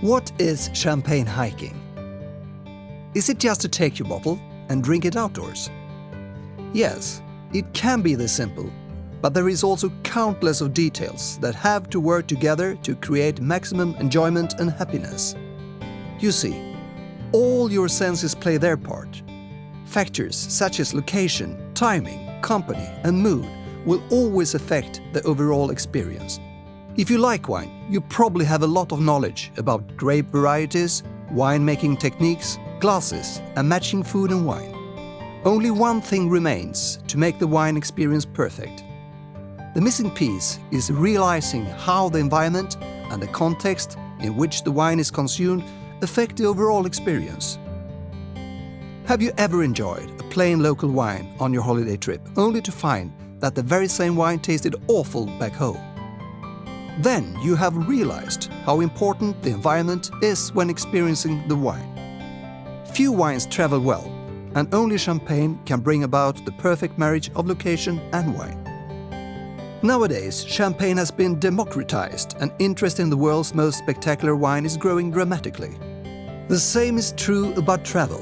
What is champagne hiking? Is it just to take your bottle and drink it outdoors? Yes, it can be this simple, but there is also countless of details that have to work together to create maximum enjoyment and happiness. You see, all your senses play their part. Factors such as location, timing, company, and mood will always affect the overall experience. If you like wine, you probably have a lot of knowledge about grape varieties, winemaking techniques, glasses, and matching food and wine. Only one thing remains to make the wine experience perfect. The missing piece is realizing how the environment and the context in which the wine is consumed affect the overall experience. Have you ever enjoyed a plain local wine on your holiday trip only to find that the very same wine tasted awful back home? Then you have realized how important the environment is when experiencing the wine. Few wines travel well, and only champagne can bring about the perfect marriage of location and wine. Nowadays, champagne has been democratized and interest in the world's most spectacular wine is growing dramatically. The same is true about travel.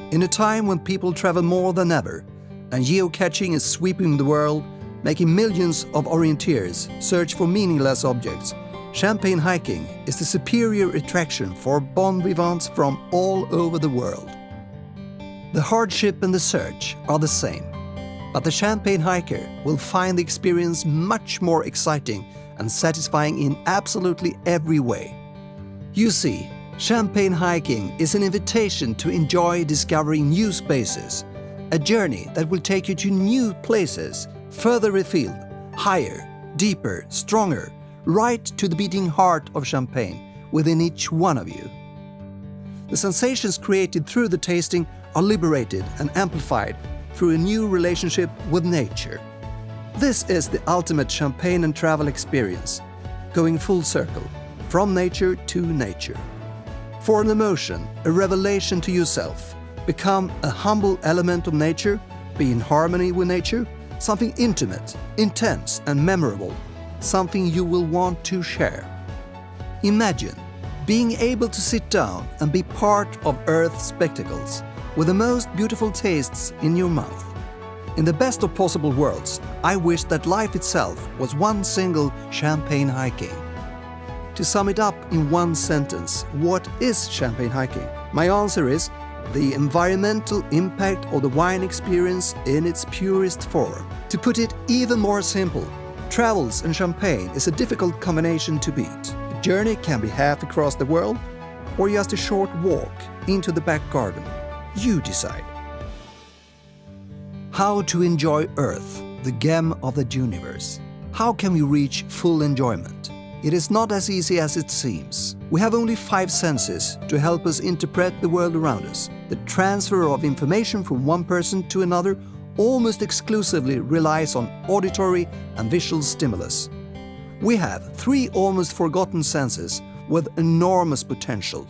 In a time when people travel more than ever, and geocaching is sweeping the world, making millions of orienteers search for meaningless objects, champagne hiking is the superior attraction for bon vivants from all over the world. The hardship and the search are the same, but the champagne hiker will find the experience much more exciting and satisfying in absolutely every way. You see, champagne hiking is an invitation to enjoy discovering new spaces, a journey that will take you to new places, further afield, higher, deeper, stronger, right to the beating heart of champagne within each one of you. The sensations created through the tasting are liberated and amplified through a new relationship with nature. This is the ultimate champagne and travel experience, going full circle, from nature to nature. For an emotion, a revelation to yourself, become a humble element of nature, be in harmony with nature, something intimate, intense and memorable, something you will want to share. Imagine being able to sit down and be part of Earth's spectacles with the most beautiful tastes in your mouth. In the best of possible worlds, I wish that life itself was one single champagne hiking. To sum it up in one sentence, what is champagne hiking? My answer is the environmental impact of the wine experience in its purest form. To put it even more simple, travels and champagne is a difficult combination to beat. The journey can be half across the world or just a short walk into the back garden. You decide. How to enjoy Earth, the gem of the universe. How can we reach full enjoyment? It is not as easy as it seems. We have only 5 senses to help us interpret the world around us. The transfer of information from one person to another almost exclusively relies on auditory and visual stimulus. We have 3 almost forgotten senses with enormous potential.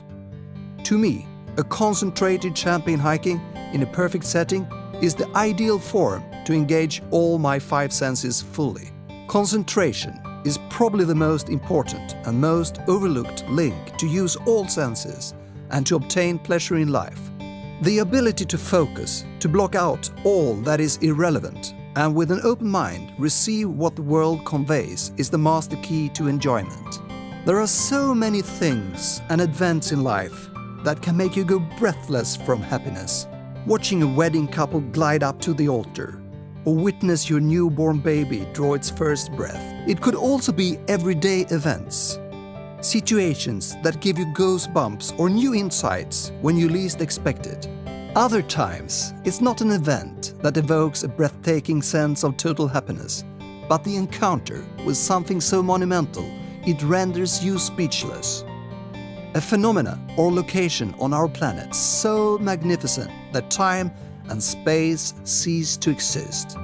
To me, a concentrated champagne hiking in a perfect setting is the ideal form to engage all my 5 senses fully. Concentration is probably the most important and most overlooked link to use all senses and to obtain pleasure in life. The ability to focus, to block out all that is irrelevant, and with an open mind receive what the world conveys is the master key to enjoyment. There are so many things and events in life that can make you go breathless from happiness. Watching a wedding couple glide up to the altar, or witness your newborn baby draw its first breath. It could also be everyday events, situations that give you goosebumps or new insights when you least expect it. Other times, it's not an event that evokes a breathtaking sense of total happiness, but the encounter with something so monumental it renders you speechless. A phenomena or location on our planet so magnificent that time and space cease to exist.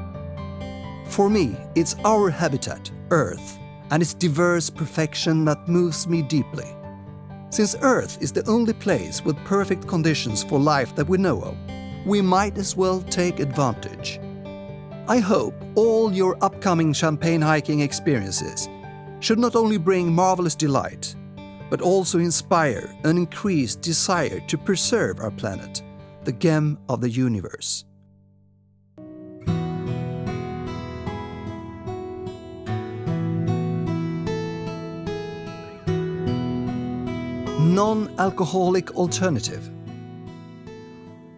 For me, it's our habitat, Earth, and its diverse perfection that moves me deeply. Since Earth is the only place with perfect conditions for life that we know of, we might as well take advantage. I hope all your upcoming champagne hiking experiences should not only bring marvelous delight, but also inspire an increased desire to preserve our planet, the gem of the universe. Non-alcoholic alternative.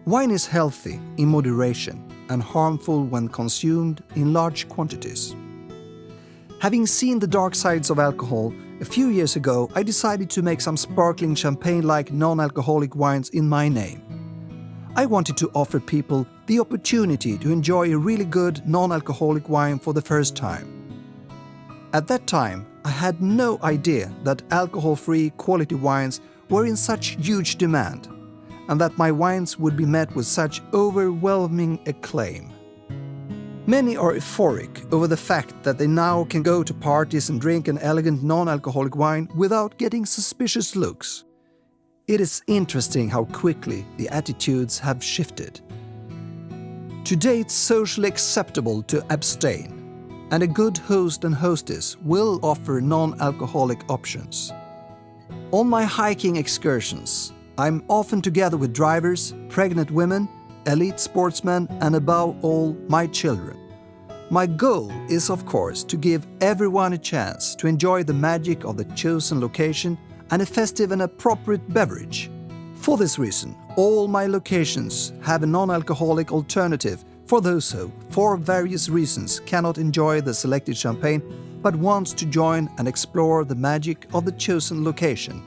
Wine is healthy in moderation and harmful when consumed in large quantities. Having seen the dark sides of alcohol, a few years ago I decided to make some sparkling champagne-like non-alcoholic wines in my name. I wanted to offer people the opportunity to enjoy a really good non-alcoholic wine for the first time. At that time, I had no idea that alcohol-free quality wines were in such huge demand, and that my wines would be met with such overwhelming acclaim. Many are euphoric over the fact that they now can go to parties and drink an elegant non-alcoholic wine without getting suspicious looks. It is interesting how quickly the attitudes have shifted. Today it's socially acceptable to abstain, and a good host and hostess will offer non-alcoholic options. On my hiking excursions, I'm often together with drivers, pregnant women, elite sportsmen, and above all, my children. My goal is, of course, to give everyone a chance to enjoy the magic of the chosen location and a festive and appropriate beverage. For this reason, all my locations have a non-alcoholic alternative for those who, for various reasons, cannot enjoy the selected champagne but wants to join and explore the magic of the chosen location.